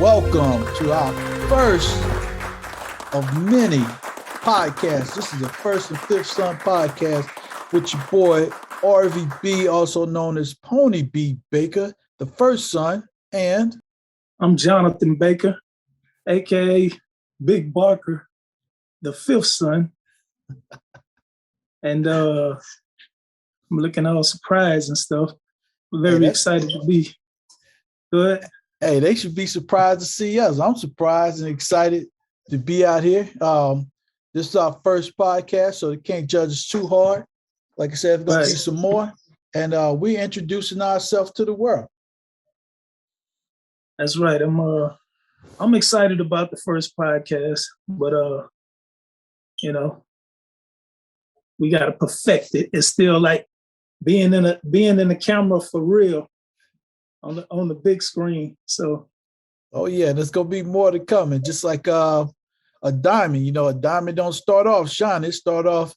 Welcome to our first of many podcasts. This is the first and fifth son podcast with your boy RVB, also known as Pony B Baker, the first son, and I'm Jonathan Baker, aka Big Barker, the fifth son. And I'm looking all surprised and stuff. Very excited to be good. Hey, they should be surprised to see us. I'm surprised and excited to be out here. This is our first podcast, so they can't judge us too hard. Like I said, there's going to be some more. And we're introducing ourselves to the world. That's right. I'm excited about the first podcast, but we gotta perfect it. It's still like being in the camera for real on the big screen. So oh yeah, there's gonna be more to come. And just like a diamond, a diamond don't start off shining. It start off,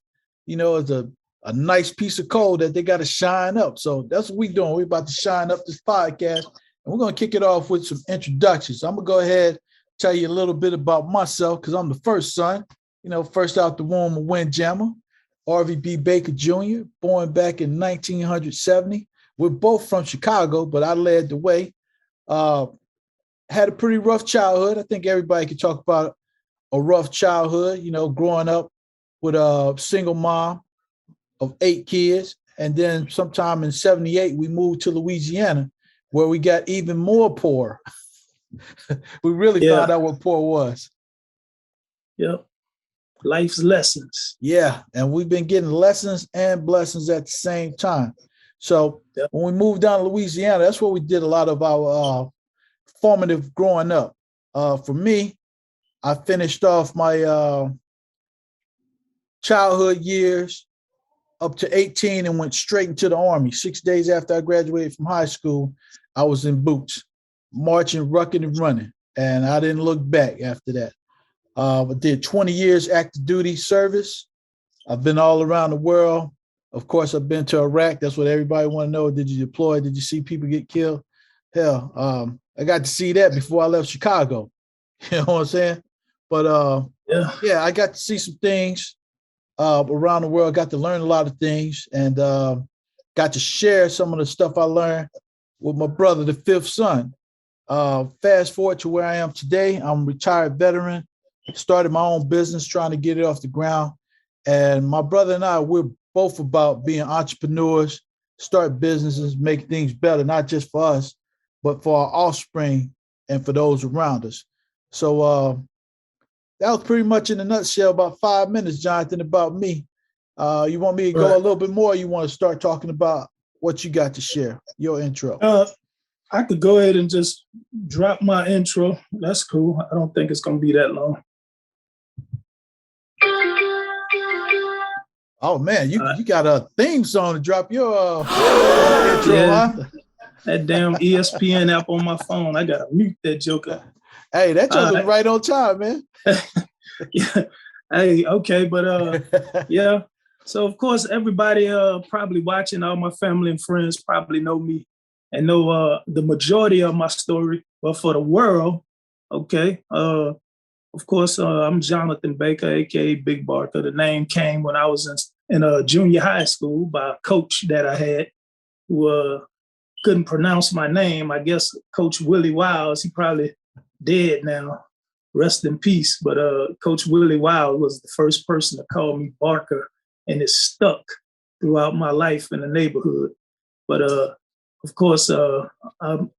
as a nice piece of coal that they got to shine up. So that's what we're doing. We're about to shine up this podcast. And we're going to kick it off with some introductions. I'm going to go ahead and tell you a little bit about myself because I'm the first son, first out the womb of Windjammer, RVB Baker Jr., born back in 1970. We're both from Chicago, but I led the way. Had a pretty rough childhood. I think everybody can talk about a rough childhood, growing up with a single mom of 8 kids. And then sometime in 78, we moved to Louisiana, where we got even more poor. We really found out what poor was. Yep. Life's lessons. Yeah. And we've been getting lessons and blessings at the same time. So when we moved down to Louisiana, that's where we did a lot of our formative growing up. For me, I finished off my childhood years up to 18 and went straight into the Army. 6 days after I graduated from high school, I was in boots, marching, rucking, and running. And I didn't look back after that. I did 20 years active duty service. I've been all around the world. Of course, I've been to Iraq. That's what everybody want to know. Did you deploy? Did you see people get killed? Hell, I got to see that before I left Chicago. You know what I'm saying? But I got to see some things around the world, got to learn a lot of things, and got to share some of the stuff I learned with my brother, the fifth son. Fast forward to where I am today. I'm a retired veteran, started my own business, trying to get it off the ground. And my brother and I, we're both about being entrepreneurs, start businesses, make things better, not just for us, but for our offspring and for those around us. So that was pretty much in a nutshell, about 5 minutes, Jonathan, about me. You want me to go a little bit more? Or you want to start talking about what you got to share, your intro? I could go ahead and just drop my intro. That's cool. I don't think it's going to be that long. Oh, man, you got a theme song to drop your intro, huh? That damn ESPN app on my phone. I got to mute that joker. Hey, that joker's right on time, man. Yeah. Hey, okay, but yeah. So of course, everybody probably watching, all my family and friends probably know me and know the majority of my story. But for the world, okay, of course, I'm Jonathan Baker, aka Big Barker. The name came when I was in a junior high school by a coach that I had who couldn't pronounce my name. I guess Coach Willie Wiles, he probably dead now. Rest in peace. But Coach Willie Wild was the first person to call me Barker, and it stuck throughout my life in the neighborhood. But of course, I'm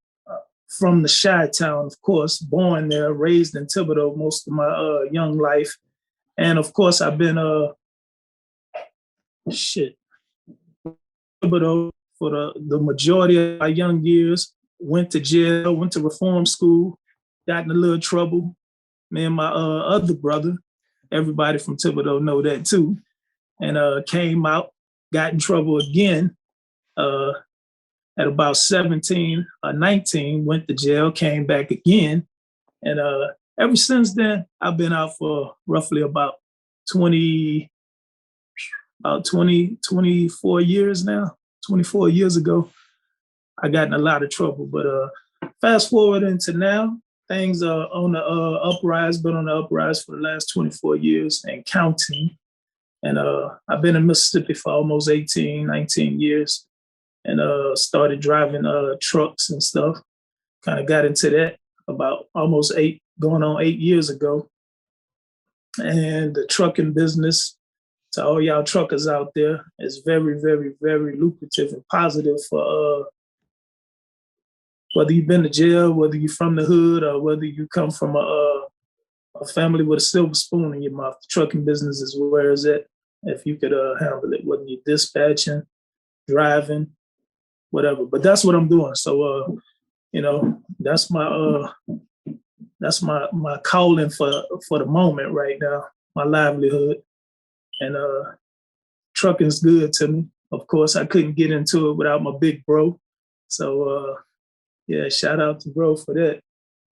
from the Chi-Town, of course, born there, raised in Thibodaux most of my young life. And of course, I've been Thibodaux for the majority of my young years, went to jail, went to reform school, got in a little trouble. Me and my other brother, everybody from Thibodaux know that too, and came out, got in trouble again at about 17 or 19, went to jail, came back again. And ever since then, I've been out for roughly about 24 years now. 24 years ago, I got in a lot of trouble. But fast forward into now, things are on the uprise, been on the uprise for the last 24 years and counting. And I've been in Mississippi for almost 18, 19 years and started driving trucks and stuff. Kind of got into that about almost going on 8 years ago. And the trucking business, to all y'all truckers out there, is very, very, very lucrative and positive for whether you've been to jail, whether you're from the hood, or whether you come from a family with a silver spoon in your mouth. The trucking business is where it's at. If you could handle it, whether you're dispatching, driving, whatever. But that's what I'm doing. So, that's my calling for the moment right now, my livelihood. And trucking's good to me. Of course, I couldn't get into it without my big bro. So, yeah, shout out to bro for that.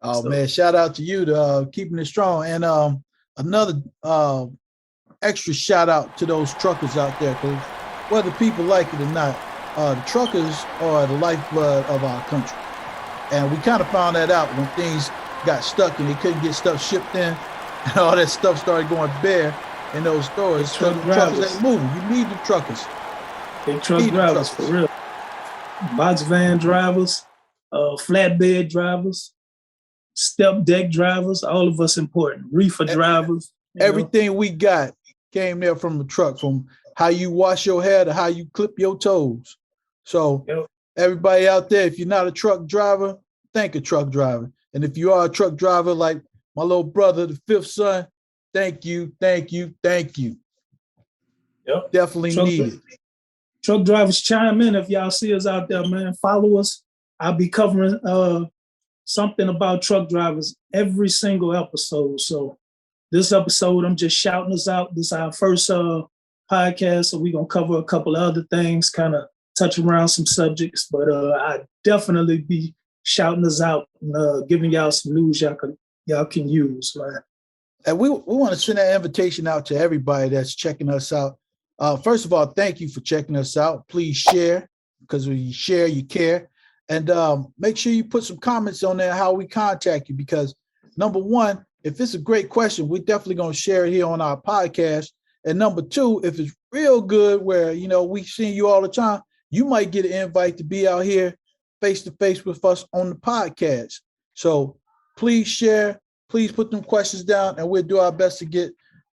Oh, man, shout out to you to keeping it strong. And another extra shout out to those truckers out there, because whether people like it or not, the truckers are the lifeblood of our country. And we kind of found that out when things got stuck and they couldn't get stuff shipped in and all that stuff started going bare in those stores. So the truckers ain't moving. You need the truckers. Big truck drivers, for real. Box van drivers, flatbed drivers, step deck drivers, all of us important. Reefer drivers. Everything we got came there from the truck, from how you wash your hair to how you clip your toes. So everybody out there, if you're not a truck driver, thank a truck driver. And if you are a truck driver like my little brother, the fifth son, thank you, thank you, thank you. Yep. Definitely needed. Truck drivers, chime in if y'all see us out there, man. Follow us. I'll be covering something about truck drivers every single episode. So this episode, I'm just shouting us out. This is our first podcast, so we're going to cover a couple of other things, kind of touch around some subjects. But I definitely be shouting us out and giving y'all some news y'all can use, man. And we want to send that invitation out to everybody that's checking us out. First of all, thank you for checking us out. Please share, because when you share, you care. And make sure you put some comments on there how we contact you, because number one, if it's a great question, we're definitely going to share it here on our podcast. And number two, if it's real good where, we see you all the time, you might get an invite to be out here face-to-face with us on the podcast. So please share, please put them questions down, and we'll do our best to get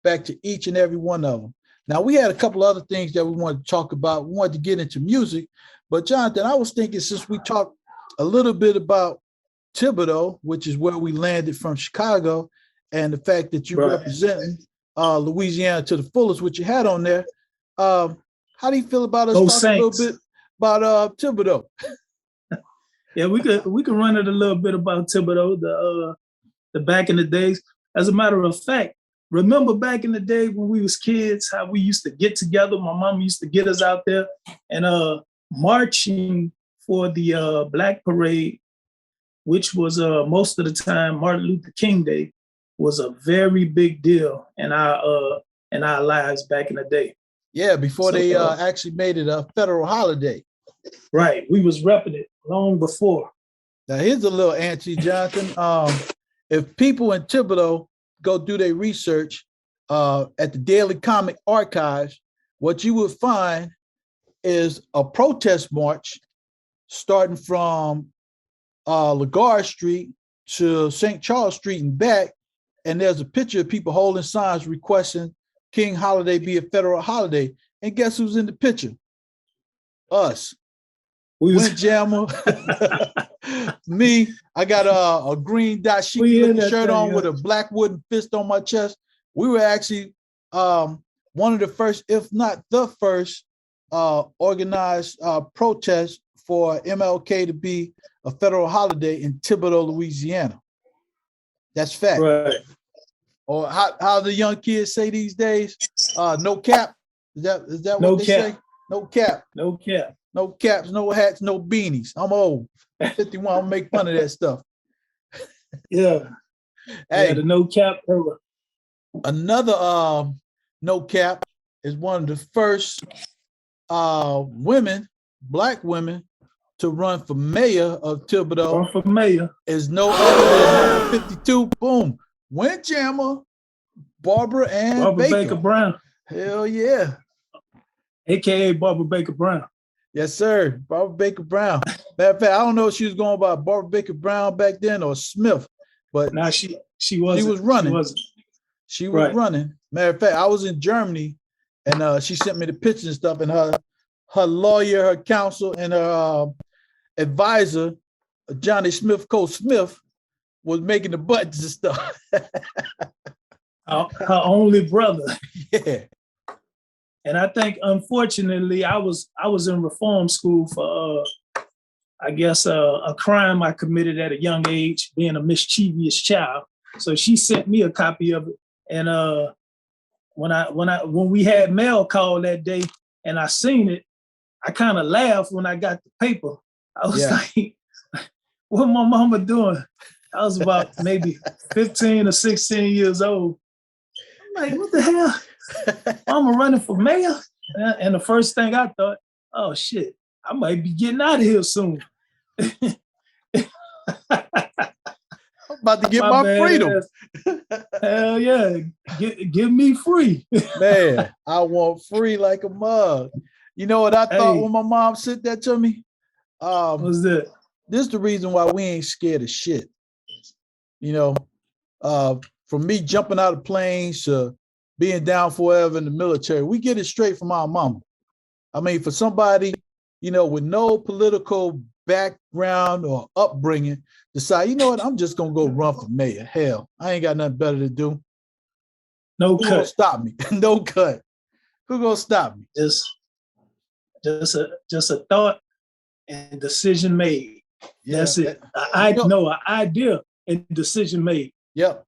back to each and every one of them. Now, we had a couple other things that we wanted to talk about. We wanted to get into music, but Jonathan, I was thinking, since we talked a little bit about Thibodaux, which is where we landed from Chicago, and the fact that you're representing Louisiana to the fullest, which you had on there. How do you feel about us talking a little bit about Thibodaux? Yeah, we could run it a little bit about Thibodaux, the back in the days. As a matter of fact, remember back in the day when we was kids, how we used to get together. My mom used to get us out there and marching for the Black Parade, which was most of the time Martin Luther King Day, was a very big deal in our lives back in the day. Yeah, before they actually made it a federal holiday. Right, we was repping it long before. Now here's a little answer, Jonathan. If people in Thibodaux go do their research at the Daily Comic Archives, what you would find is a protest march starting from LaGarde Street to St. Charles Street and back. And there's a picture of people holding signs requesting King Holiday be a federal holiday. And guess who's in the picture? Us. Windjammer. Me. I got a green dot sheet shirt on with a black wooden fist on my chest. We were actually one of the first, if not the first, organized protest for MLK to be a federal holiday in Thibodaux, Louisiana. That's fact. Right. Or how the young kids say these days, no cap. Is that what they say? No cap. No cap. No caps, no hats, no beanies. I'm old. 51, I'll make fun of that stuff. Yeah. Hey, the no cap era. Another no cap is one of the first women, Black women, to run for mayor of Thibodaux Run for mayor is no other than number 52. Boom. Windjammer, Barbara Ann Baker Brown, Hell yeah. aka Barbara Baker Brown. Yes, sir. Barbara Baker Brown. Matter of fact, I don't know if she was going by Barbara Baker Brown back then or Smith, but now she wasn't. She was running. She wasn't. Running. Matter of fact, I was in Germany, and she sent me the pictures and stuff, and her lawyer, her counsel, and her advisor, Johnny Smith Smith, was making the buttons and stuff. Her only brother. Yeah. And I think, unfortunately, I was in reform school for, I guess, a crime I committed at a young age, being a mischievous child. So she sent me a copy of it. And when we had mail call that day, and I seen it, I kind of laughed when I got the paper. I was like, "What my mama doing?" I was about maybe 15 or 16 years old. I'm like, "What the hell? Mama running for mayor?" And the first thing I thought, "Oh shit, I might be getting out of here soon." I'm about to get my freedom. Hell yeah, give me free. Man, I want free like a mug. You know what I thought when my mom said that to me? What's that? This is the reason why we ain't scared of shit. You know, from me jumping out of planes to being down forever in the military, we get it straight from our mama. I mean, for somebody, you know, with no political background or upbringing, decide, you know what, I'm just gonna go run for mayor. Hell, I ain't got nothing better to do. No Who cut. gonna stop me? No cut. Who gonna stop me? Just a thought and decision made. Yeah. That's it. An idea and decision made. Yep,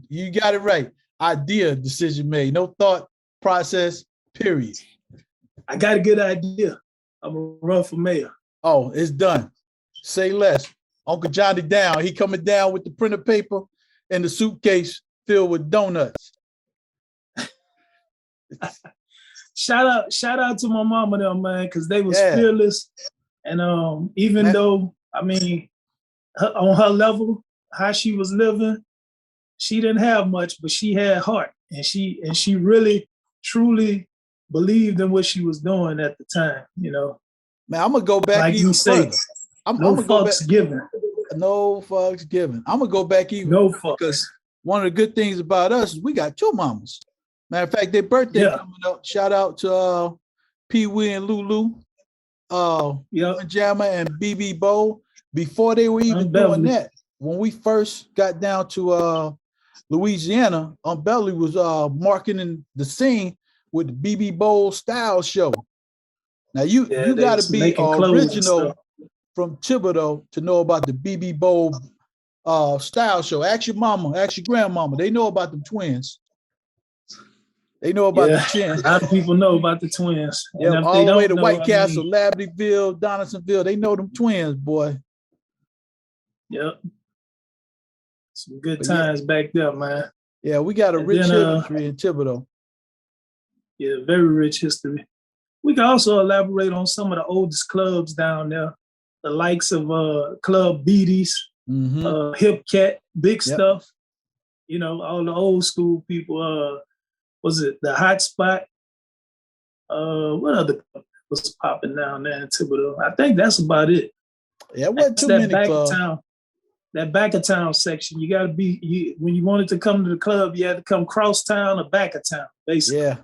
you got it right. Idea, decision made. No thought process, period. I got a good idea. I'm gonna run for mayor. Oh, it's done. Say less. Uncle Johnny down. He coming down with the printer paper and the suitcase filled with donuts. Shout out to my mama there, man, because they was fearless. And even though, I mean, on her level, how she was living, she didn't have much, but she had heart. And she really, truly believed in what she was doing at the time, you know. Man, I'm gonna go back like even further. No fucks given. No fucks given. I'm gonna go back even. No fucks. Because one of the good things about us is we got two mamas. Matter of fact, their birthday coming up. Shout out to Pee Wee and Lulu, Jamma and BB Bow. Before they were even doing that, when we first got down to Louisiana, Beverly was marketing the scene with the BB Bowl style show. Now you got to be original from Thibodaux to know about the BB Bowl style show. Ask your mama, ask your grandmama. They know about the twins. They know about the twins. A lot of people know about the twins. Yeah, all the way to White Castle, Labadeville, Donaldsonville. They know them twins, boy. Yep. Some good times back there, man. Yeah, we got a rich history in Thibodaux. Yeah, very rich history. We can also elaborate on some of the oldest clubs down there, the likes of Club Beatties, Hip Cat, Big Stuff. You know, all the old school people. Was it the Hot Spot? What other club was popping down there in Thibodaux? I think that's about it. Yeah, it wasn't too many clubs. That back of town section, you got to be, when you wanted to come to the club, you had to come cross town or back of town, basically. Yeah.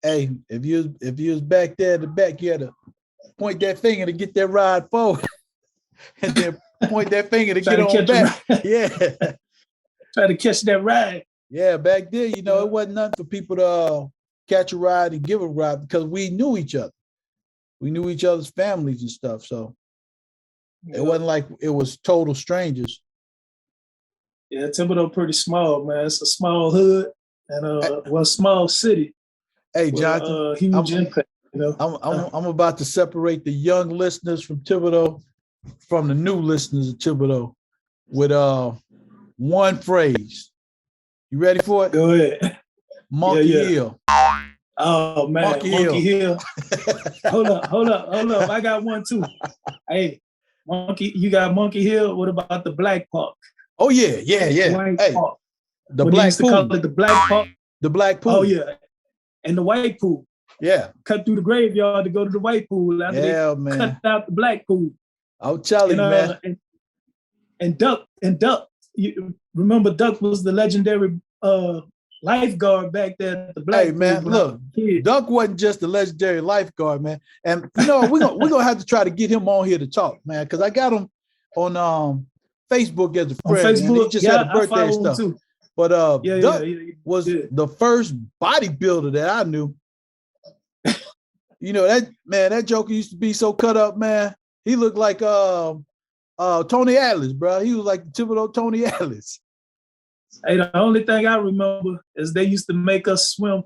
Hey, if you was back there at the back, you had to point that finger to get that ride forward. And then point that finger to get on back. Yeah. Try to catch that ride. Yeah, back then, you know, it wasn't nothing for people to catch a ride and give a ride because we knew each other. We knew each other's families and stuff. So it wasn't like it was total strangers. Yeah, Thibodaux pretty small, man. It's a small hood and small city. Hey, Jonathan, huge impact. You know, I'm about to separate the young listeners from Thibodaux from the new listeners of Thibodaux with one phrase. You ready for it? Go ahead. Monkey Hill. Oh man, Monkey Hill. Hold up. I got one too. Hey, you got Monkey Hill. What about the Black Park? Oh yeah. Hey, Park. the what Black used to Pool. call it the Black Park. The Black Pool. Oh yeah, and the White Pool. Yeah. Cut through the graveyard to go to the White Pool. After they man. cut out the Black Pool. I'll tell you, man. And Duck. You remember Duck was the legendary lifeguard back there at the Black Pool. Man, look, Duck wasn't just a legendary lifeguard, man. And you know, we're gonna have to try to get him on here to talk, man, because I got him on Facebook as a friend. On Facebook, he just had a birthday and stuff. Too. But Duck was the first bodybuilder that I knew. You know, that joker used to be so cut up, man. He looked like Tony Atlas, bro. He was like the Thibodaux Tony Atlas. Hey, the only thing I remember is they used to make us swim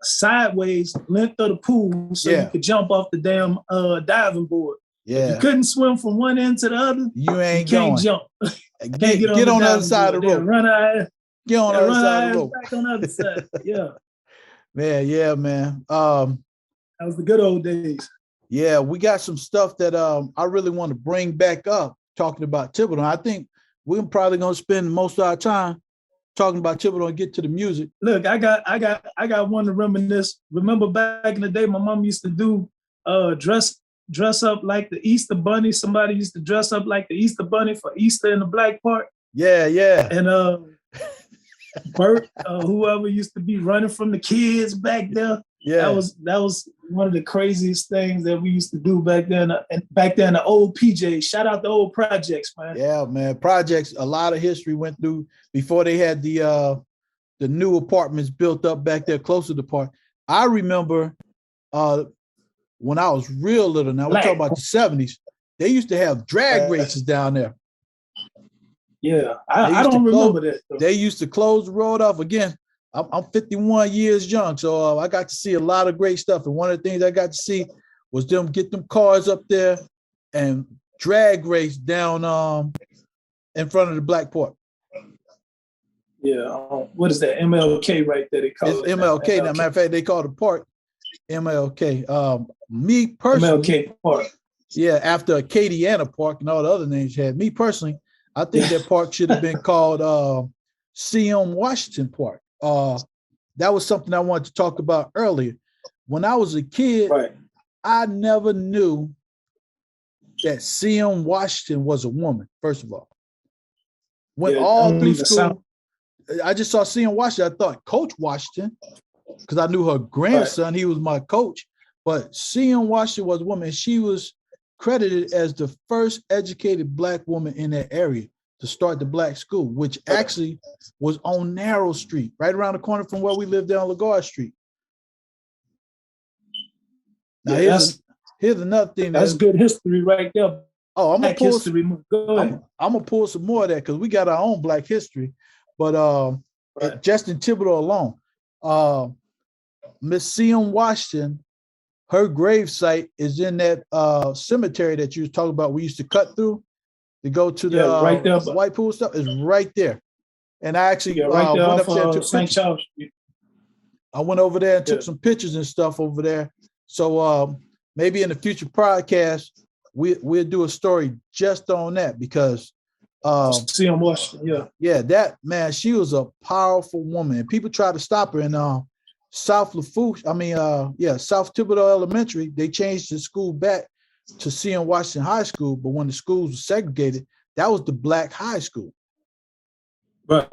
sideways, length of the pool, so you could jump off the damn diving board. Yeah. If you couldn't swim from one end to the other, you can't jump. Get on the other side of the rope. Get on the other side of the rope. Back on the other side. Yeah. Man. That was the good old days. Yeah, we got some stuff that I really want to bring back up talking about Thibodaux. I think we're probably gonna spend most of our time talking about Thibodaux and get to the music. Look, I got one to reminisce. Remember back in the day, my mom used to do dress up like the Easter Bunny. Somebody used to dress up like the Easter Bunny for Easter in the Black Park. Yeah. And Bert, whoever used to be running from the kids back there. Yeah, that was one of the craziest things that we used to do back then. And back then, the old PJ. Shout out the old projects, man. Yeah, man. Projects. A lot of history went through before they had the new apartments built up back there closer to the park. I remember when I was real little. Now we're talking about the 70s. They used to have drag races down there. Yeah, I don't remember that. Though. They used to close the road off again. I'm 51 years young, so I got to see a lot of great stuff. And one of the things I got to see was them get them cars up there and drag race down in front of the Black Park. Yeah, what is that? MLK right there. They call it's MLK. Now, matter of fact, they call the park MLK. Me personally, MLK Park. Yeah, after Arcadia Park and all the other names you had. Me personally, I think that park should have been called CM Washington Park. That was something I wanted to talk about earlier. When I was a kid, I never knew that CM Washington was a woman, first of all. Went all through school. I just saw CM Washington. I thought Coach Washington, because I knew her grandson, he was my coach. But CM Washington was a woman. She was credited as the first educated Black woman in that area to start the Black school, which actually was on Narrow Street, right around the corner from where we lived down LaGarde Street. Now, here's another thing. That's good history right there. Oh, I'm gonna pull some more of that because we got our own Black history. But just in Thibodaux alone, Miss CM Washington, her grave site is in that cemetery that you was talking about. We used to cut through to go to the right there, White Pool stuff. Is right there. And I actually right there went up there and took St. Charles Street. I went over there and took some pictures and stuff over there. So maybe in the future podcast, we'll do a story just on that because CM Washington, that man, she was a powerful woman. And people try to stop her in South Thibodaux Elementary. They changed the school back to CM Washington High School, but when the schools were segregated, that was the Black high school. Right.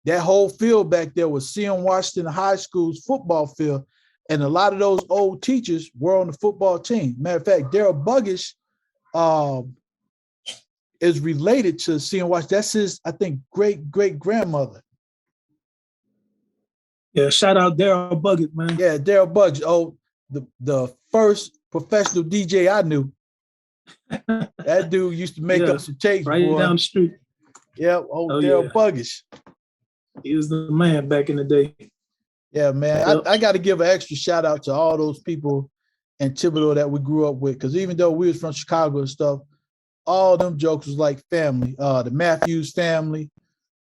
That whole field back there was CM Washington High School's football field, and a lot of those old teachers were on the football team. Matter of fact, Daryl Buggish is related to CM Washington. That's his, I think, great-great-grandmother. Yeah, shout out Daryl Buggish, man. Yeah, Daryl Buggish. Oh, the first professional DJ I knew. That dude used to make up some tapes. Right down the street. Yeah, Daryl Buggish. He was the man back in the day. Yeah, man. Yep. I got to give an extra shout out to all those people in Thibodaux that we grew up with. Because even though we was from Chicago and stuff, all them jokes was like family. The Matthews family,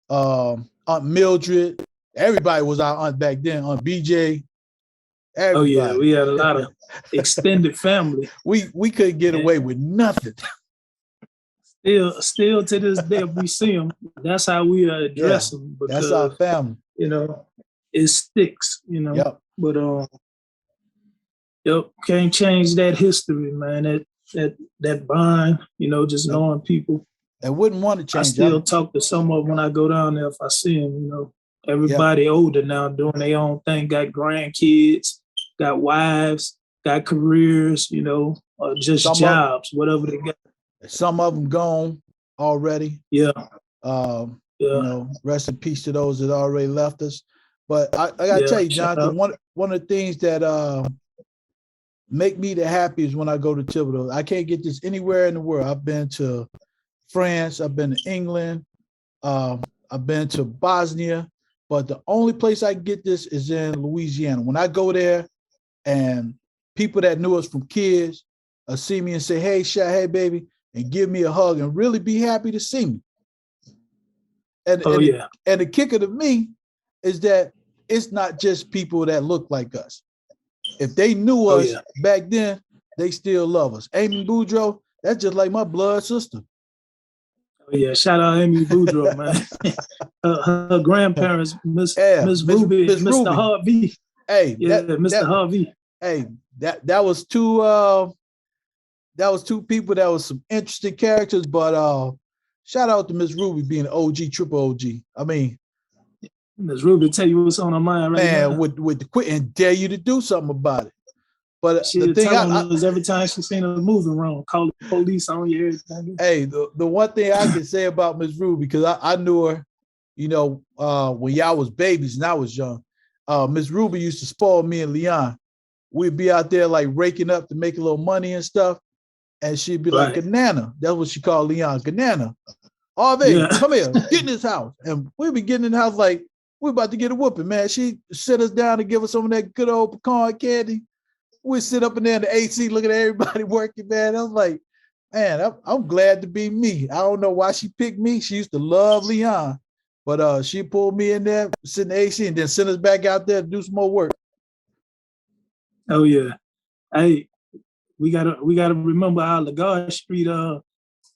Aunt Mildred. Everybody was our aunt back then. Aunt BJ. Oh yeah, Everybody. we had a lot of extended family. We couldn't get away with nothing. Still to this day, if we see them, that's how we address them, because that's our family. It sticks. Yep. But can't change that history, man. That bond, just knowing people. I wouldn't want to change. I still talk to some of them when I go down there if I see them. Everybody older now, doing their own thing, got grandkids, got wives, got careers, or just some jobs, whatever they got. Some of them gone already. Yeah. Rest in peace to those that already left us. But I gotta tell you, Jonathan, one of the things that make me the happiest when I go to Thibodaux. I can't get this anywhere in the world. I've been to France, I've been to England, I've been to Bosnia, but the only place I get this is in Louisiana. When I go there, and people that knew us from kids see me and say, "Hey, Sha, hey, baby," and give me a hug and really be happy to see me. And the kicker to me is that it's not just people that look like us. If they knew us back then, they still love us. Amy Boudreaux, that's just like my blood sister. Oh yeah, shout out Amy Boudreaux, man. Her grandparents, Miss Ruby, Miss Mr. Harvey. Hey, Mr. Harvey. Hey, that was two people that was some interesting characters, but shout out to Miss Ruby being an OG, triple OG. I mean, Miss Ruby tell you what's on her mind right now. Man, with the quit and dare you to do something about it. But the thing was every time she seen her moving wrong, call the police on you. Hey, the one thing I can say about Miss Ruby, because I knew her, when y'all was babies and I was young. Miss Ruby used to spoil me and Leon. We'd be out there like raking up to make a little money and stuff. And she'd be like, "Ganana." That's what she called Leon, Ganana. Harvey, come here, get in this house. And we'd be getting in the house like, we're about to get a whooping, man. She sit us down and give us some of that good old pecan candy. We sit up in there in the AC looking at everybody working, man. I was like, man, I'm glad to be me. I don't know why she picked me. She used to love Leon. But she pulled me in there, sit in the AC, and then sent us back out there to do some more work. Oh yeah. Hey, we gotta remember our Lagarde Street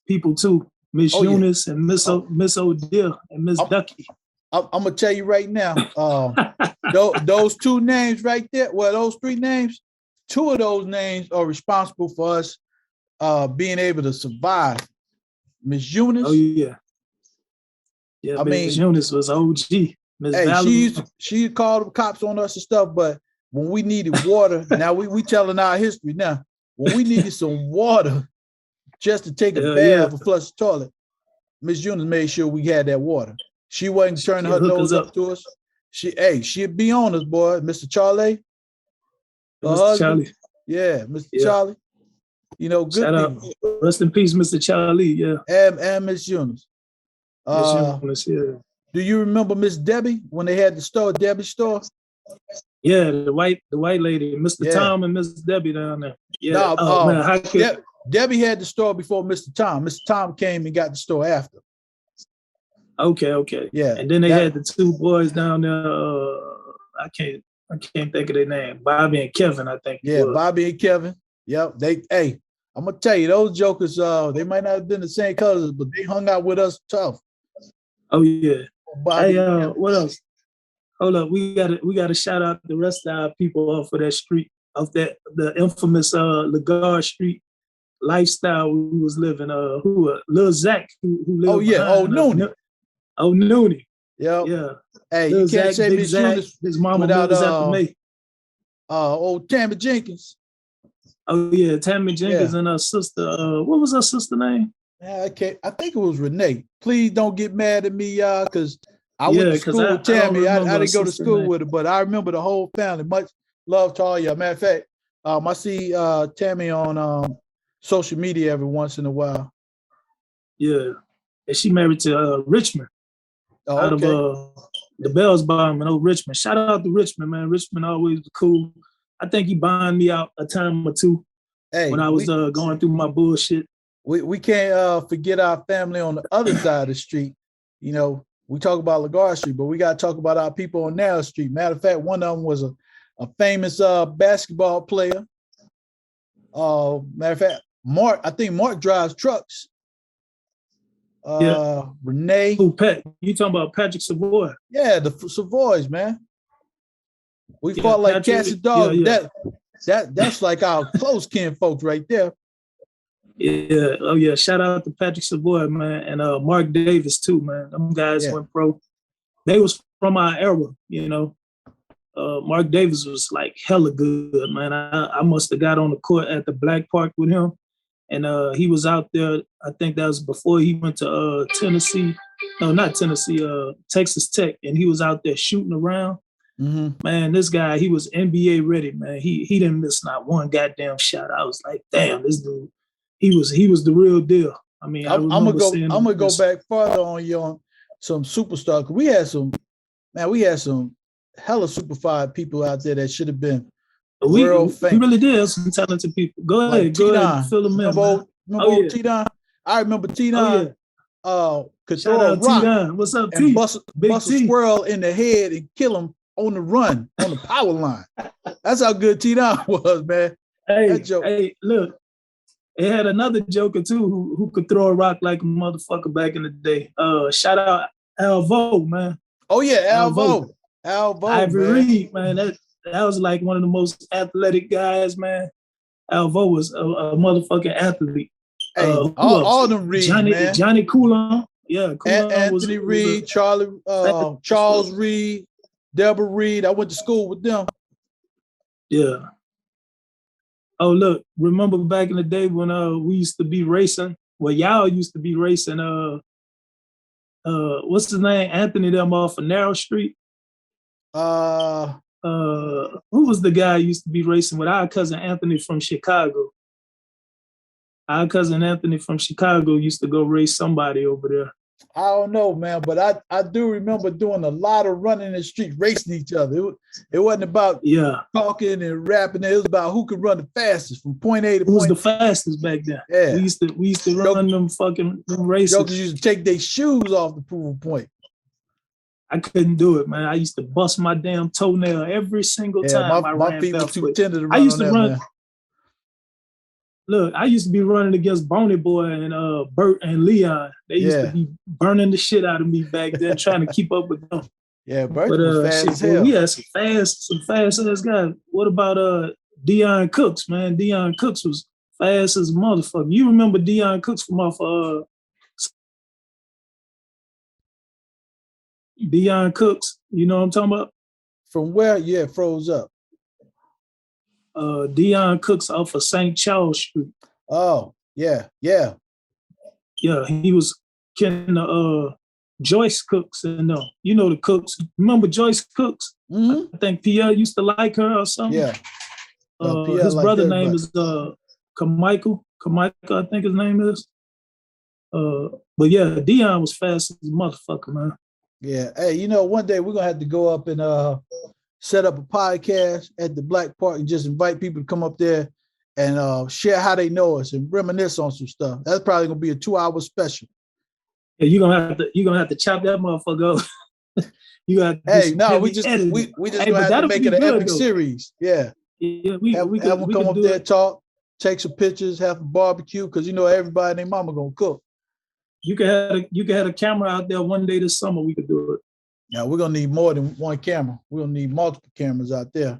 people too. Miss Eunice and Miss O'Deal and Miss Ducky. I'm gonna tell you right now, those two names right there, those three names, two of those names are responsible for us being able to survive. Miss Eunice. Oh yeah. Yeah, Miss Eunice was OG. She called the cops on us and stuff, but when we needed water, now we telling our history now. When we needed some water just to take a bath or flush the toilet, Miss Eunice made sure we had that water. She wasn't turning her nose up to us. She'd be on us, boy. Mr. Charlie. Mr. Charlie. Yeah, Mr. Charlie. Good shout people. Out. Rest in peace, Mr. Charlie. Yeah. And Miss Eunice. Miss Eunice, do you remember Miss Debbie when they had the store, Debbie's store? Yeah, the white lady, Mr. Tom and Miss Debbie down there. Yeah. Debbie had the store before Mr. Tom. Mr. Tom came and got the store after. Okay. Yeah. And then they had the two boys down there. I can't think of their name. Bobby and Kevin, I think. Yeah, Bobby and Kevin. Yep. I'm gonna tell you, those jokers, they might not have been the same colors, but they hung out with us tough. Oh yeah. Bobby, what else? Hold up, we gotta shout out the rest of our people off of that street, the infamous Lagarde Street lifestyle we was living. Lil Zach who lived. Noonie. Yep. Yeah. Hey, Lil you can't Zach, say Miss Eunice his mama without was after me. Old Tammy Jenkins. Oh yeah, Tammy Jenkins and her sister. What was her sister name? I think it was Renee. Please don't get mad at me, y'all, because I went to school with Tammy. I didn't go to school with her, but I remember the whole family. Much love to all y'all. Matter of fact, I see Tammy on social media every once in a while. Yeah, and she married to Richmond. Out of the Bells bomb in old Richmond. Shout out to Richmond, man. Richmond always was cool. I think he bonded me out a time or two when I was going through my bullshit. We can't forget our family on the other side of the street. We talk about Lagarde Street, but we got to talk about our people on Narrow Street. Matter of fact, one of them was a famous basketball player. Matter of fact, I think Mark drives trucks. Renee. Who, Pat? You talking about Patrick Savoy? Yeah, the Savoys, man. We fought like Patrick, cats and dogs. Yeah. That's like our close kin folks right there. Yeah. Oh yeah. Shout out to Patrick Savoy, man, and Mark Davis too, man. Them guys went pro. They was from our era, you know. Mark Davis was like hella good, man. I must have got on the court at the Black Park with him, and he was out there. I think that was before he went to Tennessee. No, not Tennessee. Texas Tech, and he was out there shooting around. Mm-hmm. Man, this guy, he was NBA ready, man. He didn't miss not one goddamn shot. I was like, damn, this dude, he was the real deal. I mean, I'm gonna go back further on you on some superstar. We had some hella superfied people out there that should have been world famous. We really did some talented people. Go ahead, fill them in. Remember T-Don? I remember T-Don. Could Shout throw a out rock T-Don. What's up, and bust a squirrel in the head and kill him on the run on the power line. That's how good T-Don was, man. Hey, look. It had another joker too who could throw a rock like a motherfucker back in the day. Shout out Alvo, man. Oh yeah, Alvo, Ivory Reed, man. That was like one of the most athletic guys, man. Alvo was a motherfucking athlete. Hey, all them Reed, man. Johnny Coulon. Yeah, Coulon Anthony Reed, Charles Reed, Deborah Reed. I went to school with them. Yeah. Oh, look, remember back in the day when we used to be racing? Well, y'all used to be racing what's his name? Anthony them off of Narrow Street. Who was the guy who used to be racing with our cousin Anthony from Chicago? Our cousin Anthony from Chicago used to go race somebody over there. I don't know, man, but I do remember doing a lot of running in the street, racing each other. It wasn't about talking and rapping. It was about who could run the fastest from point A to point B. Who was the fastest back then? Yeah. We used to run them fucking races. Jokers used to take their shoes off to prove a point. I couldn't do it, man. I used to bust my damn toenail every single time my feet were too tender to run. I used to run. Man. Look, I used to be running against Boney Boy and Bert and Leon. They used to be burning the shit out of me back then, trying to keep up with them. Yeah, Bert was fast as hell. We had some fast ass guys. What about Dion Cooks, man? Dion Cooks was fast as a motherfucker. You remember Dion Cooks from off Dion Cooks? You know what I'm talking about? From where? Yeah, froze up. Dion Cooks off of St. Charles Street. Oh, yeah. Yeah, he was kin Joyce Cooks and you know the Cooks. Remember Joyce Cooks? Mm-hmm. I think Pierre used to like her or something. Yeah. His brother name is Carmichael. Carmichael, I think his name is. But yeah, Dion was fast as a motherfucker, man. Yeah. Hey, one day we're gonna have to go up and set up a podcast at the Black Park and just invite people to come up there and share how they know us and reminisce on some stuff. That's probably gonna be a 2-hour special. Yeah, you're gonna have to chop that motherfucker up. You got. We just gonna have to make it an epic series. Yeah. Yeah, we can come up there, talk, take some pictures, have a barbecue, because everybody and their mama gonna cook. You can have a camera out there one day this summer. We could do it. Yeah, we're gonna need more than one camera. We're gonna need multiple cameras out there.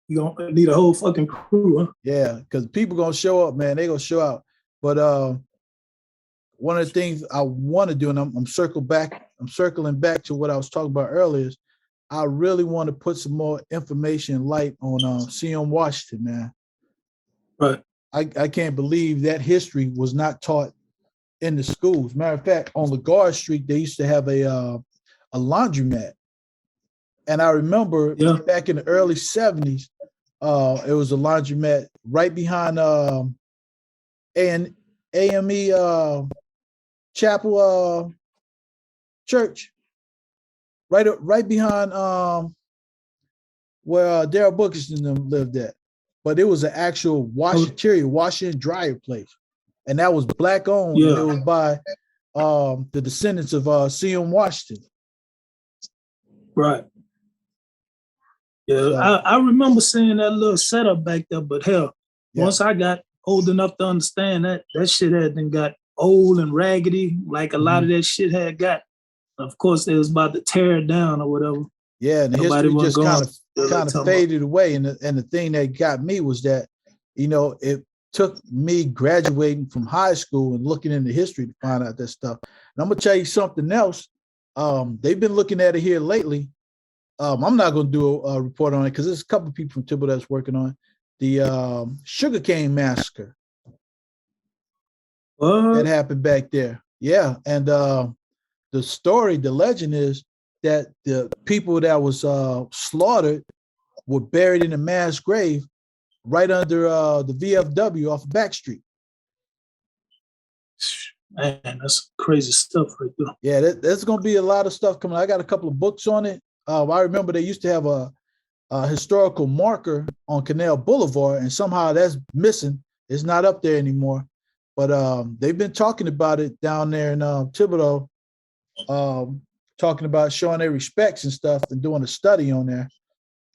You're gonna need a whole fucking crew, huh? Yeah, because people gonna show up, man. They gonna show out. But one of the things I want to do, and I'm circling back to what I was talking about earlier, is I really want to put some more information and light on CM Washington, man. Right. I can't believe that history was not taught in the schools. Matter of fact, on LaGarde Street, they used to have a laundromat. And I remember back in the early 70s, it was a laundromat right behind AME Chapel Church. Right behind where Darryl Booker's and them lived at. But it was an actual washing and dryer place. And that was black owned. Yeah. And it was by the descendants of CM Washington. Right. Yeah, So, I remember seeing that little setup back there, but hell, once I got old enough to understand that shit had then got old and raggedy, like a lot of that shit had got. Of course, they was about to tear it down or whatever. yeah, and the Nobody history wasn't just going kind of faded away. And the thing that got me was that, it took me graduating from high school and looking into history to find out that stuff. And I'm gonna tell you something else. They've been looking at it here lately. I'm not going to do a report on it because there's a couple of people from Thibodaux that's working on the sugarcane massacre that happened back there. Yeah, and the story, the legend is that the people that was slaughtered were buried in a mass grave right under the VFW off of Back Street. Man, that's crazy stuff right there. Yeah, there's going to be a lot of stuff coming. I got a couple of books on it. I remember they used to have a historical marker on Canal Boulevard, and somehow that's missing. It's not up there anymore. But they've been talking about it down there in Thibodaux, talking about showing their respects and stuff and doing a study on there.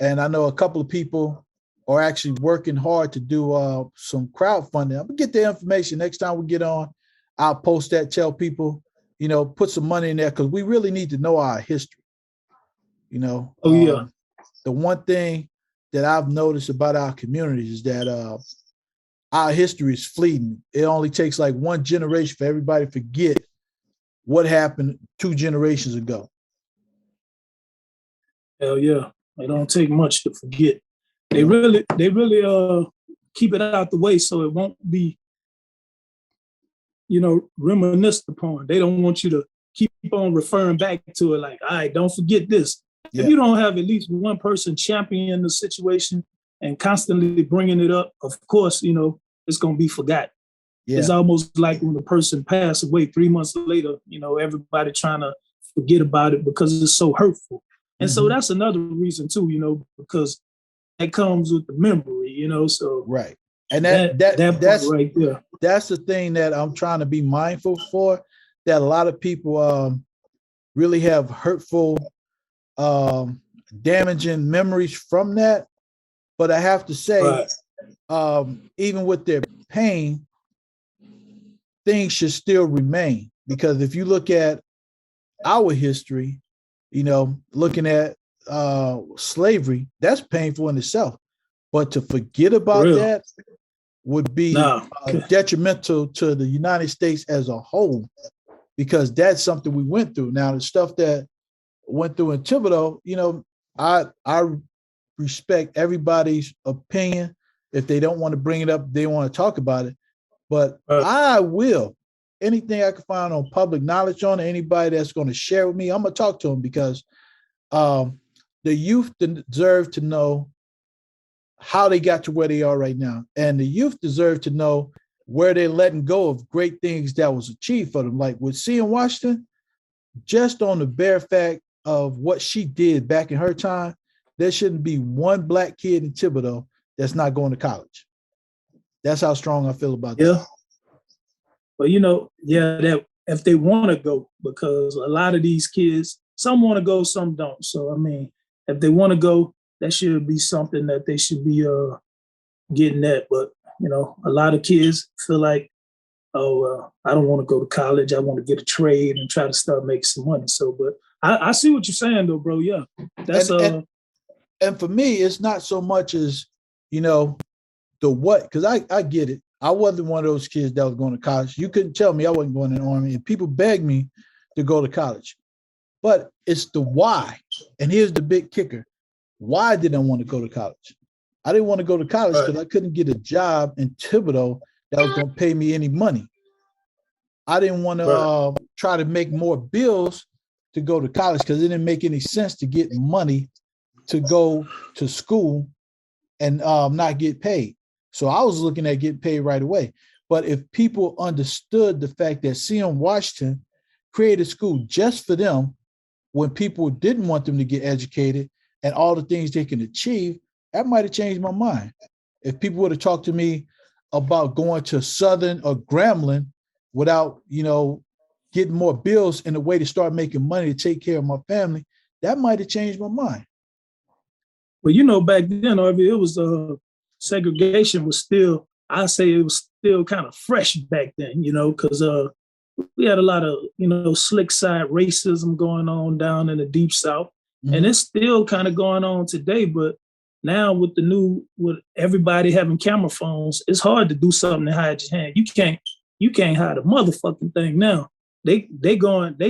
And I know a couple of people are actually working hard to do some crowdfunding. I'm gonna get the information next time we get on. I'll post that, tell people, put some money in there because we really need to know our history. The one thing that I've noticed about our communities is that our history is fleeting. It only takes like one generation for everybody to forget what happened 2 generations ago. Hell yeah. It don't take much to forget. They really keep it out the way so it won't be, reminisced upon. They don't want you to keep on referring back to it like, all right, don't forget this. Yeah. If you don't have at least one person championing the situation and constantly bringing it up, of course, it's going to be forgotten. Yeah. It's almost like when the person passed away 3 months later, everybody trying to forget about it because it's so hurtful. And so that's another reason too, because that comes with the memory, so. Right. And that's right there. That's the thing that I'm trying to be mindful for, that a lot of people really have hurtful, damaging memories from that. But I have to say, even with their pain, things should still remain. Because if you look at our history, looking at slavery, that's painful in itself. But to forget about that would be detrimental to the United States as a whole, because that's something we went through. Now, the stuff that went through in Thibodaux, I respect everybody's opinion. If they don't want to bring it up, they want to talk about it. But I will. Anything I can find on public knowledge on it, anybody that's going to share with me, I'm going to talk to them, because the youth deserve to know how they got to where they are right now. And the youth deserve to know where they're letting go of great things that was achieved for them. Like with C.M. Washington, just on the bare fact of what she did back in her time, there shouldn't be one Black kid in Thibodaux that's not going to college. That's how strong I feel about that. But that if they want to go, because a lot of these kids, some want to go, some don't. So I mean, if they want to go, that should be something that they should be getting at. But a lot of kids feel like, oh, I don't want to go to college. I want to get a trade and try to start making some money. So, but I see what you're saying, though, bro. Yeah, that's and for me, it's not so much as the what, because I get it. I wasn't one of those kids that was going to college. You couldn't tell me I wasn't going to the Army, and people begged me to go to college. But it's the why. And here's the big kicker. Why did I want to go to college? I didn't want to go to college because I couldn't get a job in Thibodaux that was going to pay me any money. I didn't want to try to make more bills to go to college because it didn't make any sense to get money to go to school and not get paid. So I was looking at getting paid right away. But if people understood the fact that C.M. Washington created school just for them when people didn't want them to get educated and all the things they can achieve, that might have changed my mind. If people would have talked to me about going to Southern or Grambling without, getting more bills in a way to start making money to take care of my family, that might have changed my mind. But back then, it was segregation was still, I say it was still kind of fresh back then, because we had a lot of, slick side racism going on down in the Deep South. Mm-hmm. And it's still kind of going on today. But now with everybody having camera phones, it's hard to do something and hide your hand. You can't hide a motherfucking thing now. They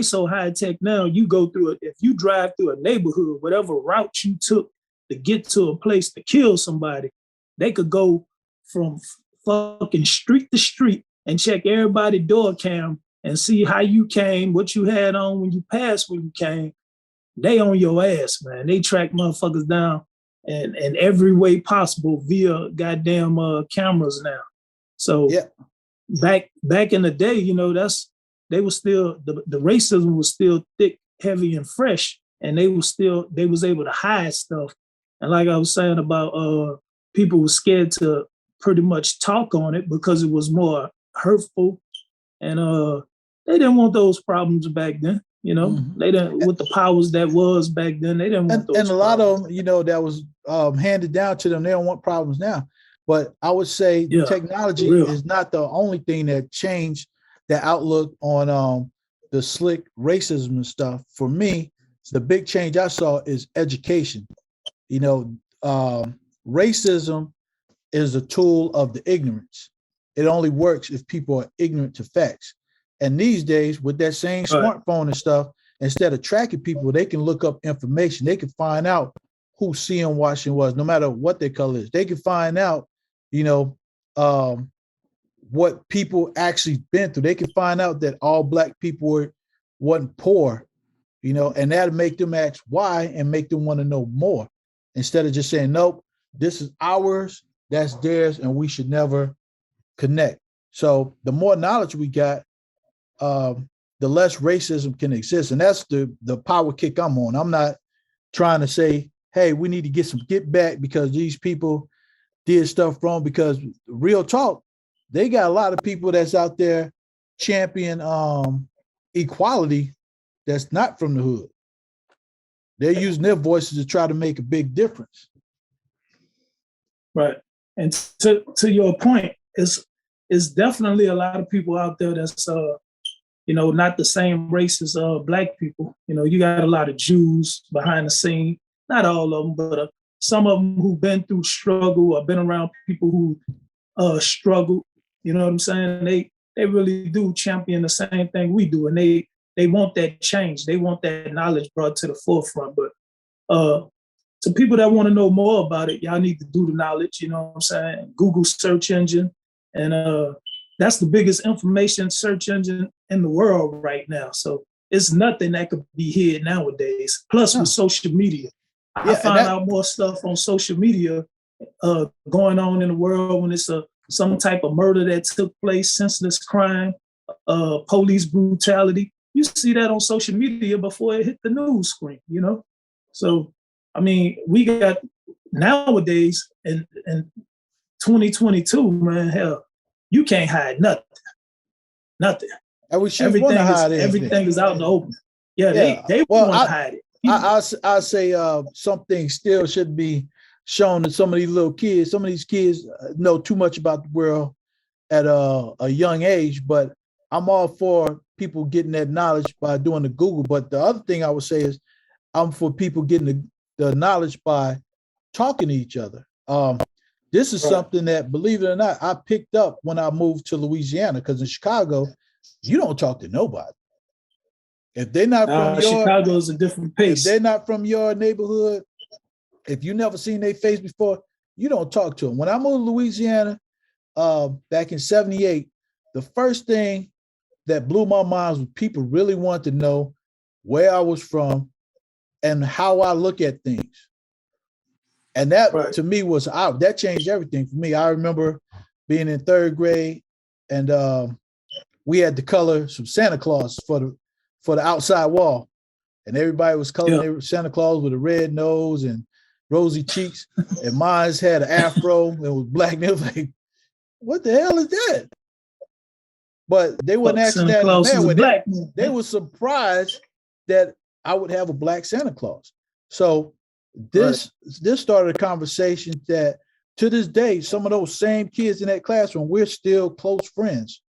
so high tech now. You go through it. If you drive through a neighborhood, whatever route you took to get to a place to kill somebody, they could go from fucking street to street and check everybody's door cam and see how you came, what you had on when you passed when you came. They on your ass, man. They track motherfuckers down in every way possible via goddamn cameras now. So yeah. Back in the day, they were still the racism was still thick, heavy, and fresh, and they was able to hide stuff. And like I was saying about people were scared to pretty much talk on it because it was more hurtful, and they didn't want those problems back then. Mm-hmm. They didn't, with the powers that was back then, they didn't want those. And a lot of them, that was handed down to them. They don't want problems now. But I would say technology is not the only thing that changed the outlook on the slick racism and stuff. For me, the big change I saw is education. Racism is a tool of the ignorance. It only works if people are ignorant to facts. And these days, with that same smartphone and stuff, instead of tracking people, they can look up information. They can find out who CM Washington was, no matter what their color is. They can find out, what people actually been through. They can find out that all Black people wasn't poor, and that'll make them ask why and make them want to know more, instead of just saying, nope, this is ours, that's theirs, and we should never connect. So the more knowledge we got, the less racism can exist. And that's the power kick I'm on. I'm not trying to say, hey, we need to get back because these people did stuff wrong, because real talk, they got a lot of people that's out there champion equality that's not from the hood. They're using their voices to try to make a big difference. Right. And to your point, it's definitely a lot of people out there that's not the same race as Black people. You got a lot of Jews behind the scene, not all of them, but some of them who've been through struggle or been around people who struggle. You know what I'm saying? They really do champion the same thing we do, and they want that change. They want that knowledge brought to the forefront. But to people that want to know more about it, y'all need to do the knowledge. You know what I'm saying? Google search engine, and that's the biggest information search engine in the world right now. So it's nothing that could be hid nowadays. Plus with social media. I find out more stuff on social media going on in the world when it's some type of murder that took place, senseless crime, police brutality. You see that on social media before it hit the news screen, So, I mean, we got nowadays in 2022, man, hell, you can't hide nothing. Nothing. And we should want to hide everything is out in the open. Yeah. They want to hide it. I say some things still should be shown to some of these little kids. Some of these kids know too much about the world at a young age, but I'm all for people getting that knowledge by doing the Google. But the other thing I would say is I'm for people getting the knowledge by talking to each other. This is something that, believe it or not, I picked up when I moved to Louisiana, because in Chicago, you don't talk to nobody. If they're not from Chicago is a different pace. If they're not from your neighborhood, if you never seen their face before, you don't talk to them. When I moved to Louisiana back in 78, the first thing that blew my mind was people really wanted to know where I was from and how I look at things. And that to me was out. That changed everything for me. I remember being in third grade, and we had to color some Santa Claus for the outside wall, and everybody was coloring their Santa Claus with a red nose and rosy cheeks, and mine had an afro and was black. And they was like, "What the hell is that?" But they wouldn't asking that. They were surprised that I would have a black Santa Claus. So This started a conversation that to this day, some of those same kids in that classroom, we're still close friends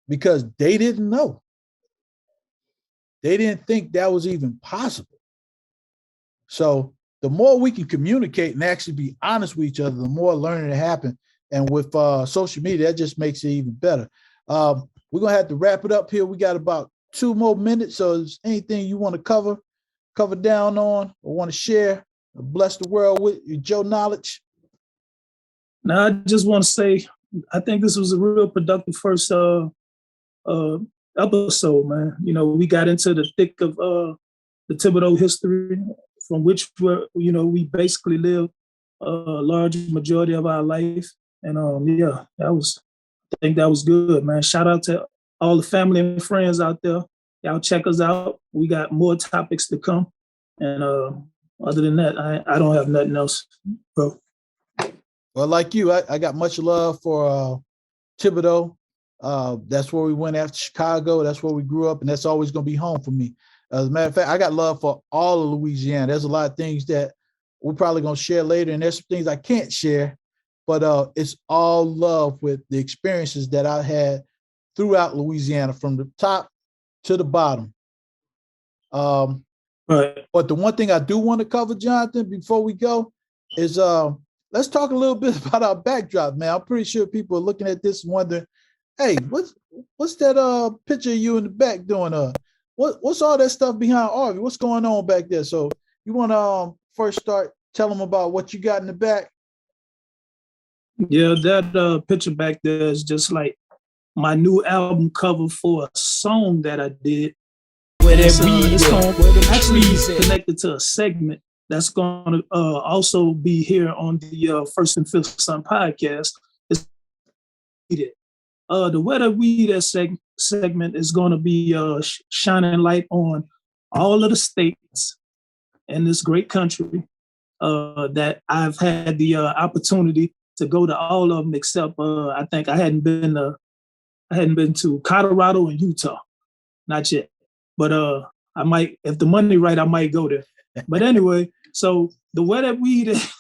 because they didn't know. They didn't think that was even possible. So the more we can communicate and actually be honest with each other, the more learning to happen. And with social media, that just makes it even better. We're going to have to wrap it up here. We got about 2 more minutes. So is anything you want to cover down on or want to share, bless the world with your Joe knowledge? Now, I just want to say, I think this was a real productive first episode, man. You know, we got into the thick of the Thibodaux history, from which we basically live a large majority of our life. And I think that was good, man. Shout out to all the family and friends out there. Y'all check us out. We got more topics to come. And other than that, I don't have nothing else, bro. Well, like you, I got much love for Thibodaux. That's where we went after Chicago. That's where we grew up, and that's always going to be home for me. As a matter of fact, I got love for all of Louisiana. There's a lot of things that we're probably going to share later, and there's some things I can't share, but it's all love with the experiences that I had throughout Louisiana, from the top to the bottom. Right. But the one thing I do want to cover, Jonathan, before we go, is let's talk a little bit about our backdrop, man. I'm pretty sure people are looking at this and wondering, hey, what's that picture of you in the back doing? What's all that stuff behind Harvey? What's going on back there? So you want to first tell them about what you got in the back? Yeah, that picture back there is just like my new album cover for a song that I did. It's actually connected to a segment that's going to also be here on the First and Fifth Son podcast. The Where That Weed At segment is going to be shining light on all of the states in this great country that I've had the opportunity to go to all of them, except I think I hadn't been to Colorado and Utah, not yet. But I might, if the money right, I might go there. But anyway, so the Where That Weed At,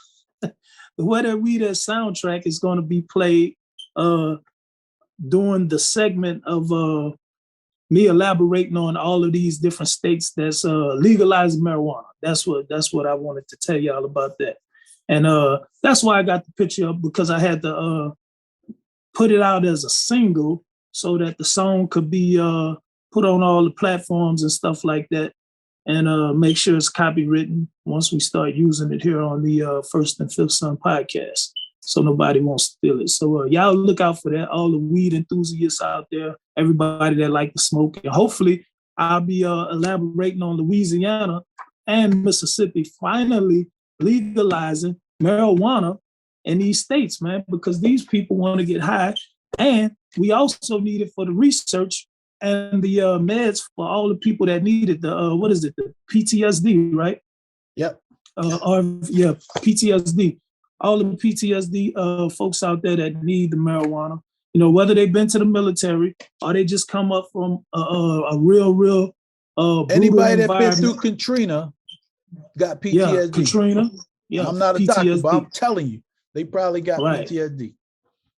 the Where That Weed At soundtrack is going to be played during the segment of me elaborating on all of these different states that's legalized marijuana. That's what I wanted to tell y'all about that. And that's why I got the picture up, because I had to put it out as a single so that the song could be put on all the platforms and stuff like that, and make sure it's copywritten once we start using it here on the First and Fifth Son podcast, so nobody won't steal it. So y'all look out for that, all the weed enthusiasts out there, everybody that like to smoke. And hopefully I'll be elaborating on Louisiana and Mississippi finally legalizing marijuana in these states, man, because these people want to get high, and we also need it for the research and the meds for all the people that need it. The the PTSD, right? Yep. PTSD. All the PTSD folks out there that need the marijuana, whether they've been to the military or they just come up from a real anybody that been through Katrina got PTSD. Yeah, Katrina. Yeah, I'm not a PTSD. doctor, but I'm telling you, they probably got PTSD.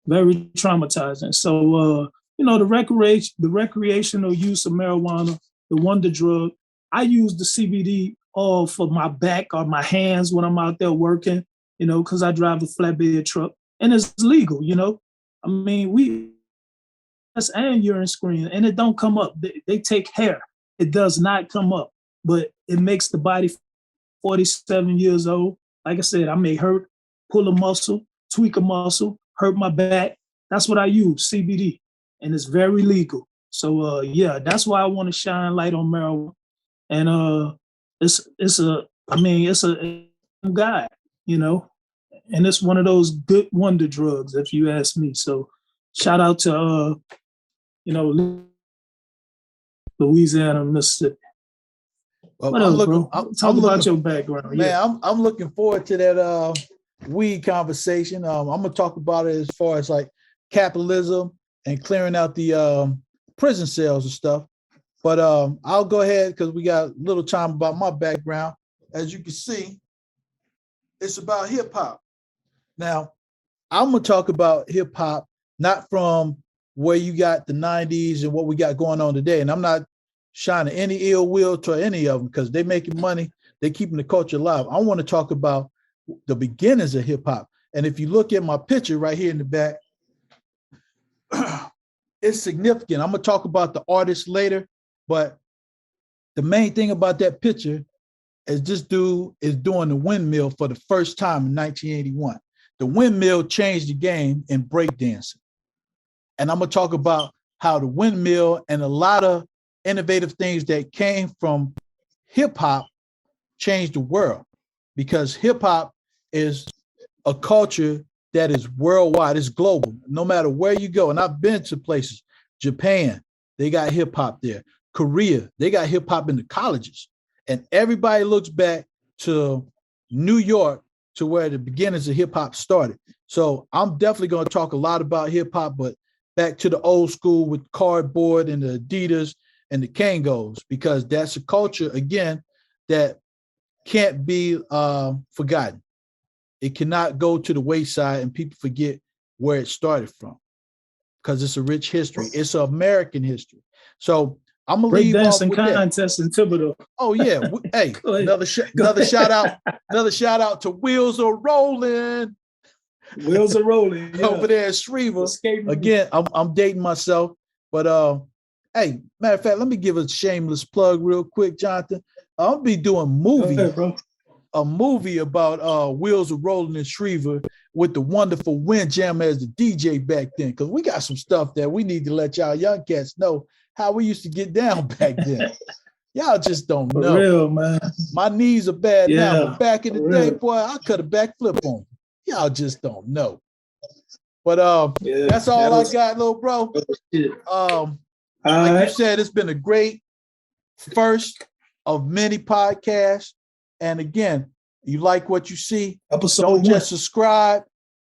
Very traumatizing. So the recreational use of marijuana, the wonder drug. I use the CBD all for my back or my hands when I'm out there working, because I drive a flatbed truck and it's legal, I mean, and urine screen, and it don't come up. They take hair. It does not come up, but it makes the body 47 years old. Like I said, I may hurt, pull a muscle, tweak a muscle, hurt my back. That's what I use, CBD, and it's very legal. So that's why I want to shine light on marijuana. And it's a guide, and it's one of those good wonder drugs, if you ask me. So shout out to Louisiana, Mississippi. Well, what else, bro? Talk about your background. Man, I'm looking forward to that weed conversation. I'm gonna talk about it as far as like capitalism and clearing out the prison cells and stuff. But I'll go ahead because we got a little time about my background. as you can see, it's about hip hop. Now, I'm gonna talk about hip hop, not from where you got the 90s and what we got going on today. And I'm not shining any ill will to any of them because they're making money, they're keeping the culture alive. I want to talk about the beginnings of hip hop. And if you look at my picture right here in the back, it's significant. I'm gonna talk about the artist later, but the main thing about that picture is this dude is doing the windmill for the first time in 1981. The windmill changed the game in breakdancing. And I'm gonna talk about how the windmill and a lot of innovative things that came from hip hop changed the world, because hip hop is a culture that is worldwide, it's global, no matter where you go. And I've been to places, Japan, they got hip hop there. Korea, they got hip hop in the colleges. And everybody looks back to New York to where the beginnings of hip hop started. So I'm definitely going to talk a lot about hip hop, but back to the old school with cardboard and the Adidas and the Kangos, because that's a culture, again, that can't be forgotten. It cannot go to the wayside and people forget where it started from, because it's a rich history. It's an American history. So I'm gonna leave off with contest in Thibodaux. Oh yeah, hey, another shout out to Wheels Are Rolling. Wheels Are Rolling, yeah. Over there at Shreva. Again, I'm dating myself, but hey, matter of fact, let me give a shameless plug real quick, Jonathan. I'll be doing a movie about Wheels Are Rolling in Shreva with the wonderful Windjammer as the DJ back then, because we got some stuff that we need to let y'all young cats know how we used to get down back then. Y'all just don't know. For real, man. My knees are bad now, but back in the day, boy, I could have backflip on. Y'all just don't know. But that's all I got, little bro. Like you said, it's been a great first of many podcasts. And again, you like what you see, don't just subscribe.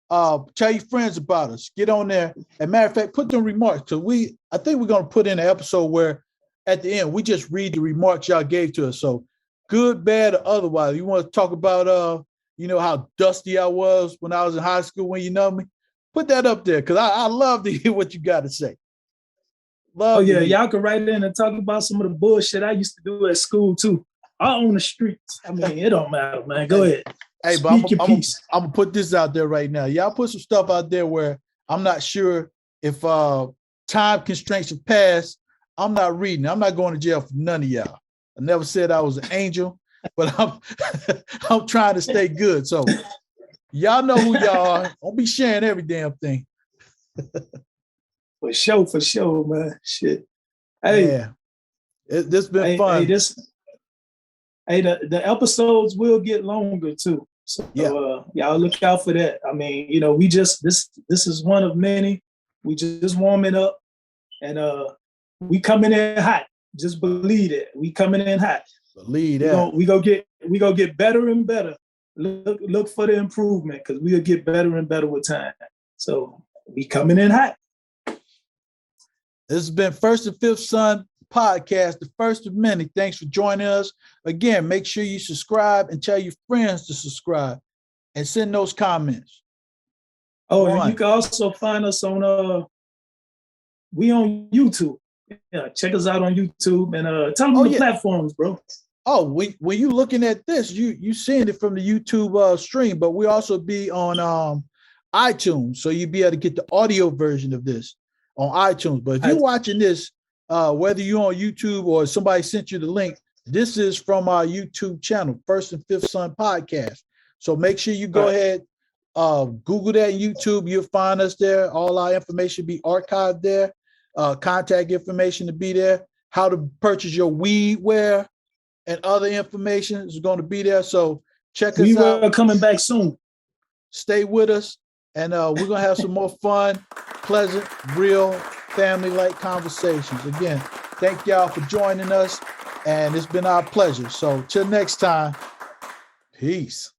Tell your friends about us. Get on there. And matter of fact, put them remarks, because I think we're going to put in an episode where at the end we just read the remarks y'all gave to us. So good, bad, or otherwise. You want to talk about how dusty I was when I was in high school when you know me? Put that up there, because I love to hear what you got to say. Y'all can write in and talk about some of the bullshit I used to do at school too. On the streets. I mean, it don't matter, man. Go ahead. Hey, but I'm gonna put this out there right now. Y'all put some stuff out there where I'm not sure if time constraints have passed. I'm not reading. I'm not going to jail for none of y'all. I never said I was an angel, but I'm trying to stay good. So y'all know who y'all are. Don't be sharing every damn thing. For sure, man. Shit. Hey, yeah. This been fun. The episodes will get longer too. So y'all look out for that. I mean, we just this is one of many. We just warming up, and we coming in hot. Just believe it. We coming in hot. Believe that. We go get better and better. Look for the improvement, because we'll get better and better with time. So we coming in hot. This has been First and Fifth Son podcast, the first of many. Thanks for joining us. Again, make sure you subscribe and tell your friends to subscribe and send those comments. And you can also find us on we on YouTube. Yeah, check us out on YouTube, and tell them the platforms, bro. When you looking at this, you seeing it from the YouTube stream, but we also be on iTunes, so you'll be able to get the audio version of this on iTunes. But if you're watching this, whether you're on YouTube or somebody sent you the link, this is from our YouTube channel, First and Fifth Son Podcast. So make sure you go ahead, Google that YouTube. You'll find us there. All our information be archived there. Contact information to be there. How to purchase your weed wear and other information is going to be there. So check us out. We are coming back soon. Stay with us, and we're going to have some more fun, pleasant, real, family-like conversations. Again, thank y'all for joining us, and it's been our pleasure. So till next time, peace.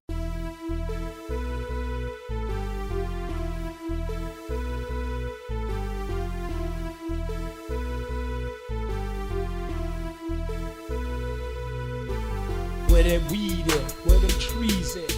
Where that weed at? Where them trees at?